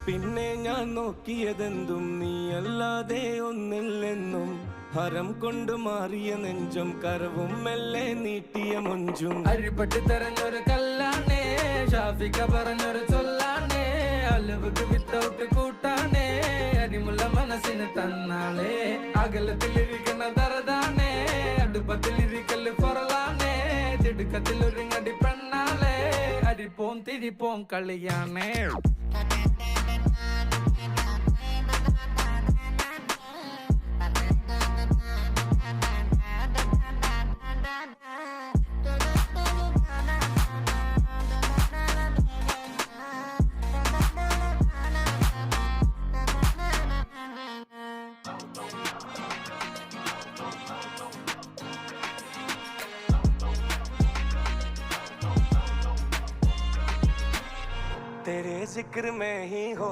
പിന്നെ ഞാൻ നോക്കിയതെന്തും നീയല്ലാതെ ഒന്നില്ലെന്നും ഹരം കൊണ്ട് മാറിയ നെഞ്ചും കരവും മെല്ലെ നീട്ടിയ മൊഞ്ചും അരിപ്പട്ടി തെരഞ്ഞൊരു കല്ലാണേ ഷാഫിക്ക പറഞ്ഞൊരു ചൊല്ലാണേ അലവുക്ക് വിത്തൗട്ട് കൂട്ടാണേ അരിമുള്ള മനസ്സിന് തന്നാളേ അകലത്തിലിരിക്കുന്ന ദറതാണേ അടുപ്പത്തിലിരിക്കല് പൊറലാണേ തിടുക്കത്തിലൊരുങ്ങടി പെണ്ണാളേ അരിപ്പോം തിരിപ്പോം കളിയാണേ तेरे जिक्र में ही हो